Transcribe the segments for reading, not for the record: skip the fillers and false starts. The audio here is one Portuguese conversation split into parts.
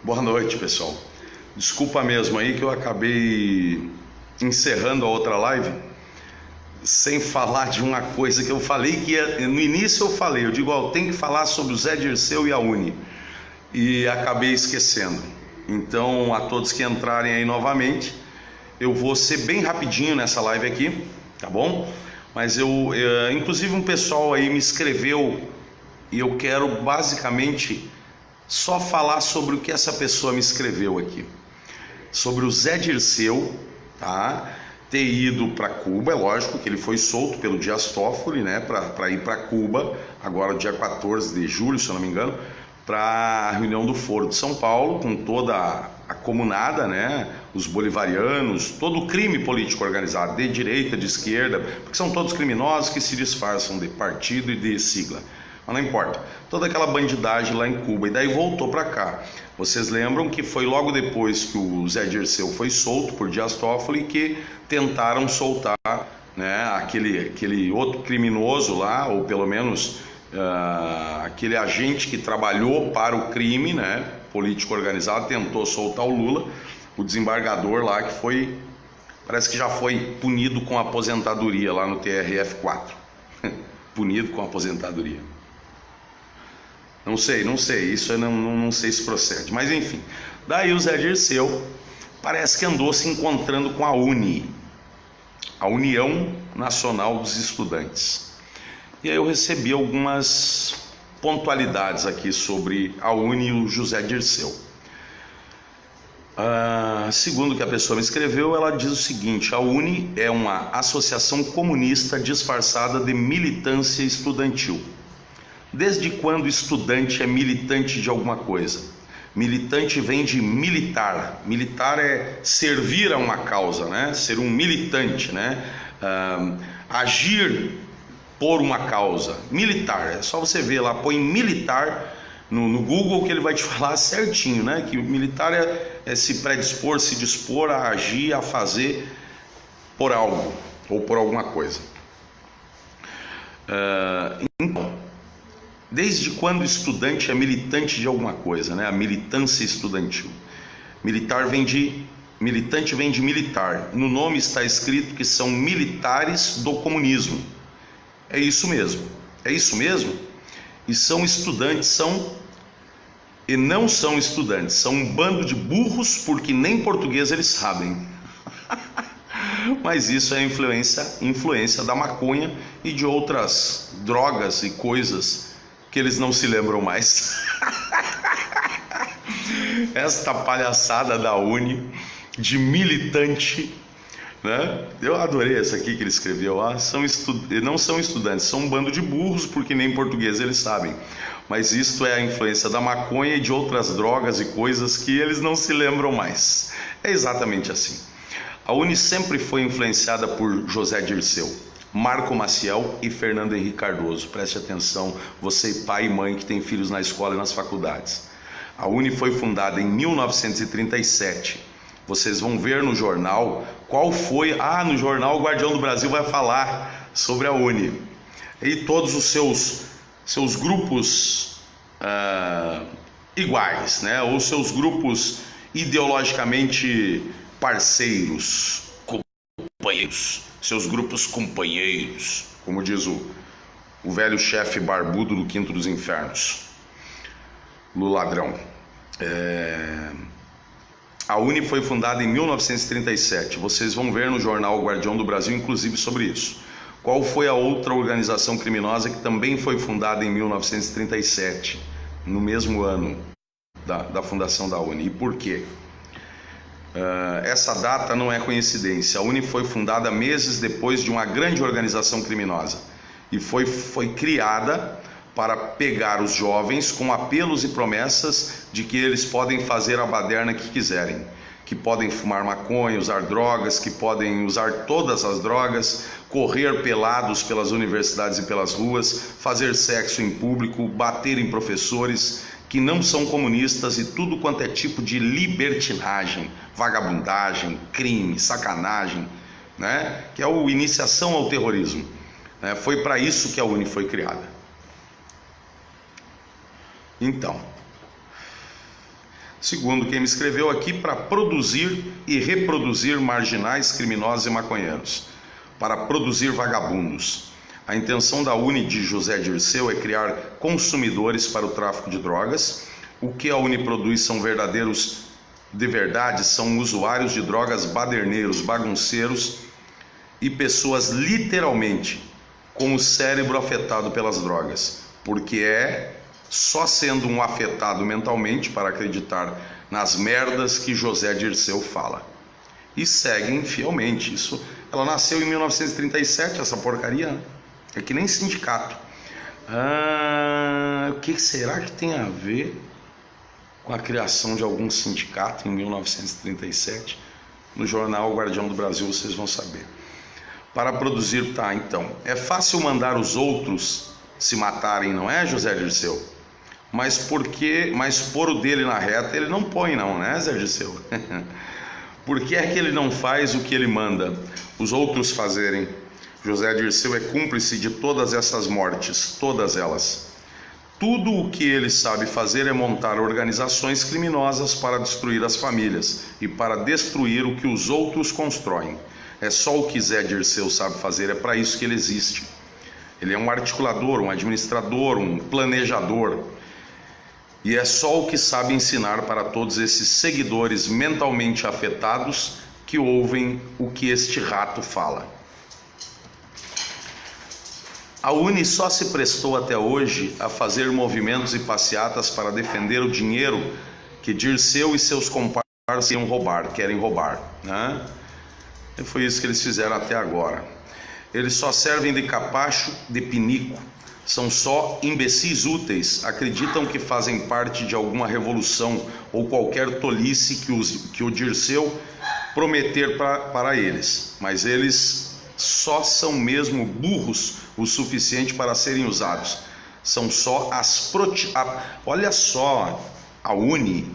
Boa noite, pessoal. Desculpa mesmo aí que eu acabei encerrando a outra live sem falar de uma coisa que eu falei que no início eu digo, tem que falar sobre o Zé Dirceu e a Uni, e acabei esquecendo. Então, a todos que entrarem aí novamente, eu vou ser bem rapidinho nessa live aqui, tá bom? Mas inclusive um pessoal aí me escreveu e eu quero basicamente só falar sobre o que essa pessoa me escreveu aqui. Sobre o Zé Dirceu, tá? Ter ido para Cuba, é lógico que ele foi solto pelo Dias Toffoli, né? Para ir para Cuba, agora dia 14 de julho, se eu não me engano, para a reunião do Foro de São Paulo, com toda a comunada, né? Os bolivarianos, todo o crime político organizado, de direita, de esquerda, porque são todos criminosos que se disfarçam de partido e de sigla. Mas não importa, toda aquela bandidagem lá em Cuba, e daí voltou para cá. Vocês lembram que foi logo depois que o Zé Dirceu foi solto por Dias Toffoli que tentaram soltar, né, aquele outro criminoso lá, ou pelo menos aquele agente que trabalhou para o crime, né, político organizado, tentou soltar o Lula, o desembargador lá que foi, parece que já foi punido com aposentadoria lá no TRF4, punido com aposentadoria. Não sei, isso eu não sei se procede, mas enfim. Daí o Zé Dirceu parece que andou se encontrando com a UNE, a União Nacional dos Estudantes. E aí eu recebi algumas pontualidades aqui sobre a UNE e o José Dirceu. Segundo o que a pessoa me escreveu, ela diz o seguinte: a UNE é uma associação comunista disfarçada de militância estudantil. Desde quando estudante é militante de alguma coisa? Militante vem de militar. Militar é servir a uma causa, né? Ser um militante, né? Agir por uma causa. Militar, é só você ver lá, põe militar no Google que ele vai te falar certinho, né? Que o militar é se predispor, se dispor a agir, a fazer por algo ou por alguma coisa. Então, desde quando o estudante é militante de alguma coisa, né? A militância estudantil. Militante vem de militar. No nome está escrito que são militares do comunismo. É isso mesmo. É isso mesmo? E são estudantes, e não são estudantes. São um bando de burros porque nem português eles sabem. Mas isso é influência da maconha e de outras drogas e coisas que eles não se lembram mais. Esta palhaçada da UNE de militante, né? Eu adorei essa aqui que ele escreveu. Não são estudantes, são um bando de burros porque nem português eles sabem. Mas isto é a influência da maconha e de outras drogas e coisas que eles não se lembram mais. É exatamente assim. A UNE sempre foi influenciada por José Dirceu, Marco Maciel e Fernando Henrique Cardoso. Preste atenção, você pai e mãe que tem filhos na escola e nas faculdades. A UNE foi fundada em 1937. Vocês vão ver no jornal qual foi... no jornal o Guardião do Brasil vai falar sobre a UNE. E todos os seus grupos iguais, né? Ou seus grupos ideologicamente parceiros, companheiros, seus grupos companheiros, como diz o velho chefe barbudo do Quinto dos Infernos, do ladrão. A UNE foi fundada em 1937. Vocês vão ver no jornal O Guardião do Brasil, inclusive, sobre isso. Qual foi a outra organização criminosa que também foi fundada em 1937, no mesmo ano da fundação da UNE? E por quê? Essa data não é coincidência. A UNE foi fundada meses depois de uma grande organização criminosa e foi criada para pegar os jovens com apelos e promessas de que eles podem fazer a baderna que quiserem, que podem fumar maconha, usar drogas, que podem usar todas as drogas, correr pelados pelas universidades e pelas ruas, fazer sexo em público, bater em professores que não são comunistas e tudo quanto é tipo de libertinagem, vagabundagem, crime, sacanagem, né? Que é a iniciação ao terrorismo. Foi para isso que a UNE foi criada. Então, segundo quem me escreveu aqui, para produzir e reproduzir marginais, criminosos e maconheiros, para produzir vagabundos. A intenção da UNE de José Dirceu é criar consumidores para o tráfico de drogas. O que a UNE produz são verdadeiros, de verdade, são usuários de drogas, baderneiros, bagunceiros e pessoas literalmente com o cérebro afetado pelas drogas, porque é só sendo um afetado mentalmente para acreditar nas merdas que José Dirceu fala. E seguem fielmente. Isso, ela nasceu em 1937, essa porcaria, né? É que nem sindicato. O que será que tem a ver com a criação de algum sindicato em 1937? No jornal Guardião do Brasil vocês vão saber. Para produzir, então, é fácil mandar os outros se matarem, não é, José Dirceu? Mas pôr o dele na reta ele não põe não, né, Zé Dirceu? Por que é que ele não faz o que ele manda os outros fazerem? José Dirceu é cúmplice de todas essas mortes, todas elas. Tudo o que ele sabe fazer é montar organizações criminosas para destruir as famílias e para destruir o que os outros constroem. É só o que Zé Dirceu sabe fazer, é para isso que ele existe. Ele é um articulador, um administrador, um planejador. E é só o que sabe ensinar para todos esses seguidores mentalmente afetados que ouvem o que este rato fala. A UNE só se prestou até hoje a fazer movimentos e passeatas para defender o dinheiro que Dirceu e seus comparsas querem roubar, né? E foi isso que eles fizeram até agora. Eles só servem de capacho, de pinico, são só imbecis úteis, acreditam que fazem parte de alguma revolução ou qualquer tolice que o Dirceu prometer para eles, mas eles só são mesmo burros o suficiente para serem usados. São só olha só, a UNE,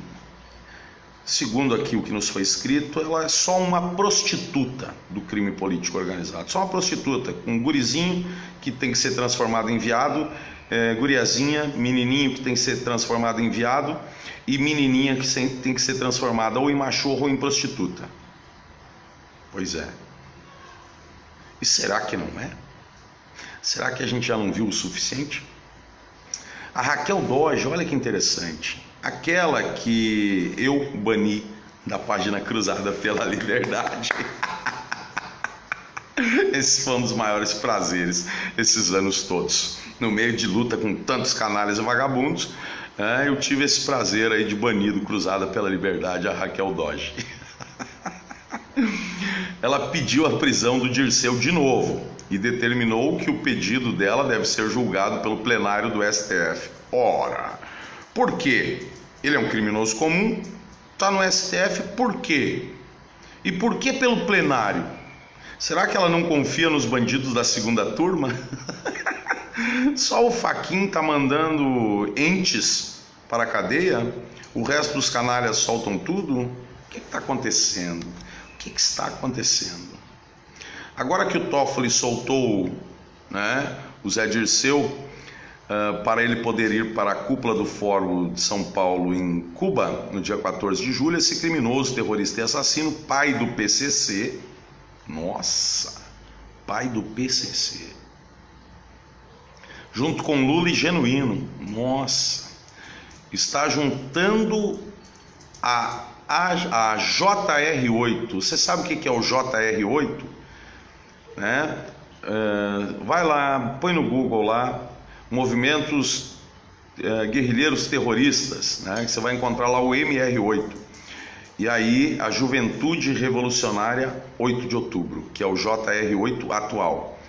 segundo aqui o que nos foi escrito, ela é só uma prostituta do crime político organizado. Só uma prostituta, um gurizinho que tem que ser transformado em viado, guriazinha, menininho que tem que ser transformado em viado e menininha que tem que ser transformada ou em machorro ou em prostituta. Pois é. E será que não é? Será que a gente já não viu o suficiente? A Raquel Doge, olha que interessante, aquela que eu bani da página Cruzada pela Liberdade. Esse foi um dos maiores prazeres esses anos todos. No meio de luta com tantos canalhas e vagabundos, eu tive esse prazer aí de banir do Cruzada pela Liberdade a Raquel Doge. Ela pediu a prisão do Dirceu de novo e determinou que o pedido dela deve ser julgado pelo plenário do STF. Ora, por quê? Ele é um criminoso comum, está no STF, por quê? E por que pelo plenário? Será que ela não confia nos bandidos da segunda turma? Só o Fachin está mandando entes para a cadeia? O resto dos canalhas soltam tudo? O que está acontecendo? O que está acontecendo? Agora que o Toffoli soltou, o Zé Dirceu, para ele poder ir para a cúpula do Fórum de São Paulo em Cuba, no dia 14 de julho, esse criminoso, terrorista e assassino, pai do PCC, pai do PCC, junto com Lula e Genuíno, está juntando a JR8. Você sabe o que é o JR8? Vai lá, põe no Google lá, movimentos guerrilheiros terroristas, que você vai encontrar lá o MR8. E aí a Juventude Revolucionária 8 de Outubro, que é o JR8 atual,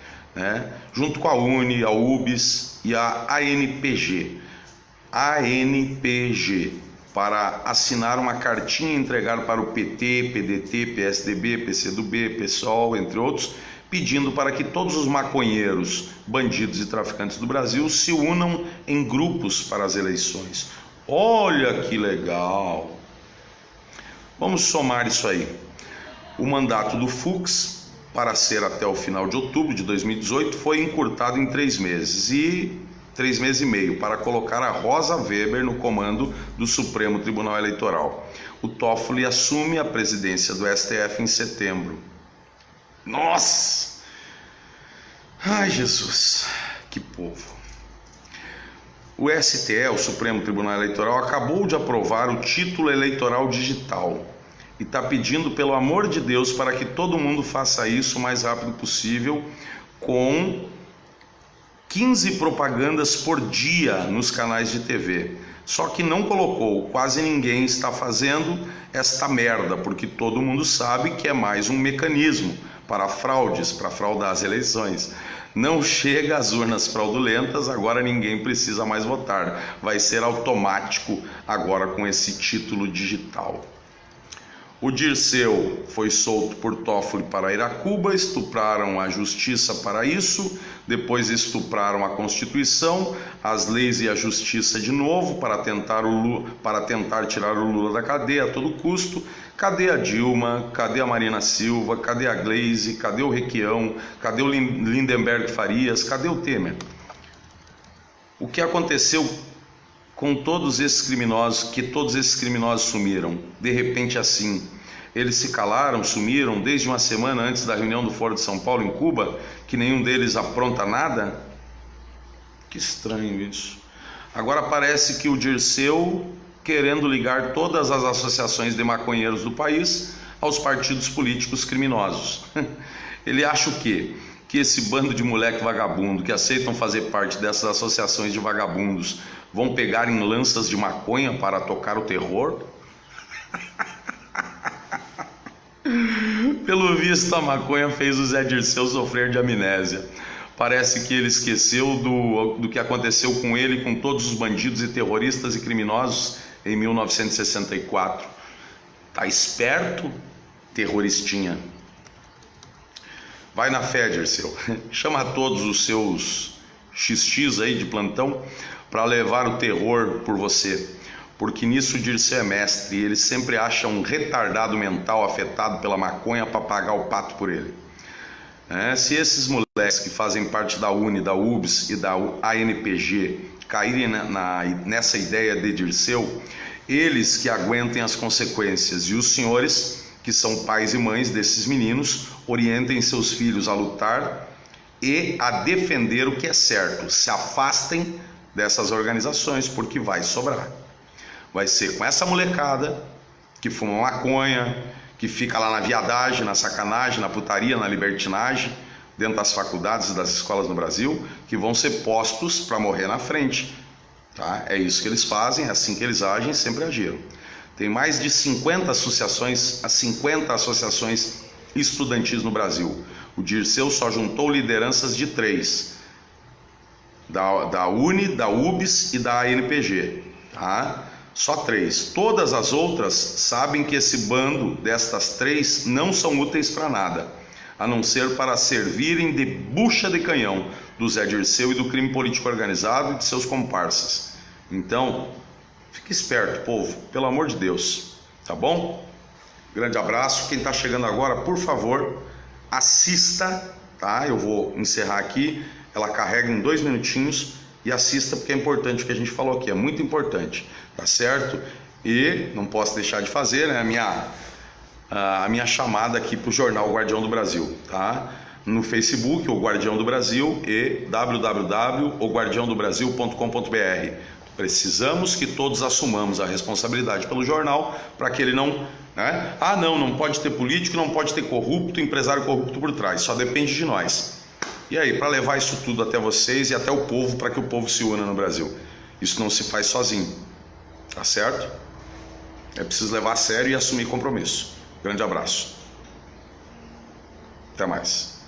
junto com a UNE, a UBS e a ANPG, para assinar uma cartinha e entregar para o PT, PDT, PSDB, PCdoB, PSOL, entre outros, pedindo para que todos os maconheiros, bandidos e traficantes do Brasil se unam em grupos para as eleições. Olha que legal! Vamos somar isso aí. O mandato do Fux, para ser até o final de outubro de 2018, foi encurtado em 3 meses. E 3 meses e meio, para colocar a Rosa Weber no comando do Supremo Tribunal Eleitoral. O Toffoli assume a presidência do STF em setembro. Nossa! Ai, Jesus, que povo. O STE, o Supremo Tribunal Eleitoral, acabou de aprovar o título eleitoral digital e está pedindo, pelo amor de Deus, para que todo mundo faça isso o mais rápido possível, com 15 propagandas por dia nos canais de TV. Só que não colocou, quase ninguém está fazendo esta merda, porque todo mundo sabe que é mais um mecanismo para fraudes, para fraudar as eleições. Não chega às urnas fraudulentas, agora ninguém precisa mais votar. Vai ser automático agora com esse título digital. O Dirceu foi solto por Toffoli para ir a Cuba, estupraram a justiça para isso, depois estupraram a Constituição, as leis e a justiça de novo para tentar tirar o Lula da cadeia a todo custo. Cadê a Dilma? Cadê a Marina Silva? Cadê a Gleisi? Cadê o Requião? Cadê o Lindenberg Farias? Cadê o Temer? O que aconteceu com todos esses criminosos, que todos esses criminosos sumiram, de repente assim? Eles se calaram, sumiram desde uma semana antes da reunião do Foro de São Paulo em Cuba, que nenhum deles apronta nada? Que estranho isso. Agora parece que o Dirceu querendo ligar todas as associações de maconheiros do país aos partidos políticos criminosos. Ele acha o quê? Que esse bando de moleque vagabundo que aceitam fazer parte dessas associações de vagabundos vão pegar em lanças de maconha para tocar o terror? Pelo visto, a maconha fez o Zé Dirceu sofrer de amnésia. Parece que ele esqueceu do que aconteceu com ele e com todos os bandidos e terroristas e criminosos em 1964. Tá esperto, terroristinha? Vai na fé, Dirceu. Chama todos os seus XX aí de plantão para levar o terror por você. Porque nisso o Dirceu é mestre e ele sempre acha um retardado mental afetado pela maconha para pagar o pato por ele. Se esses moleques que fazem parte da UNE, da UBS e da ANPG caírem nessa ideia de Dirceu, eles que aguentem as consequências, e os senhores, que são pais e mães desses meninos, orientem seus filhos a lutar e a defender o que é certo. Se afastem dessas organizações, porque vai sobrar. Vai ser com essa molecada que fuma maconha, que fica lá na viadagem, na sacanagem, na putaria, na libertinagem, dentro das faculdades e das escolas no Brasil, que vão ser postos para morrer na frente. Tá? É isso que eles fazem, é assim que eles agem, sempre agiram. Tem mais de 50 associações estudantis no Brasil. O Dirceu só juntou lideranças de 3, da UNE, da UBS e da ANPG. Tá? Só 3. Todas as outras sabem que esse bando destas 3 não são úteis para nada, a não ser para servirem de bucha de canhão do Zé Dirceu e do crime político organizado e de seus comparsas. Então, fique esperto, povo, pelo amor de Deus, tá bom? Grande abraço. Quem está chegando agora, por favor, assista, tá? Eu vou encerrar aqui, ela carrega em 2 minutinhos, e assista, porque é importante o que a gente falou aqui, é muito importante, tá certo? E não posso deixar de fazer, né, a minha chamada aqui para o jornal Guardião do Brasil, tá? No Facebook, o Guardião do Brasil, e www.oguardiaodobrasil.com.br. Precisamos que todos assumamos a responsabilidade pelo jornal, para que ele não, né? Não pode ter político, não pode ter corrupto, empresário corrupto por trás, só depende de nós. E aí, para levar isso tudo até vocês e até o povo, para que o povo se una no Brasil. Isso não se faz sozinho, tá certo? É preciso levar a sério e assumir compromisso. Grande abraço. Até mais.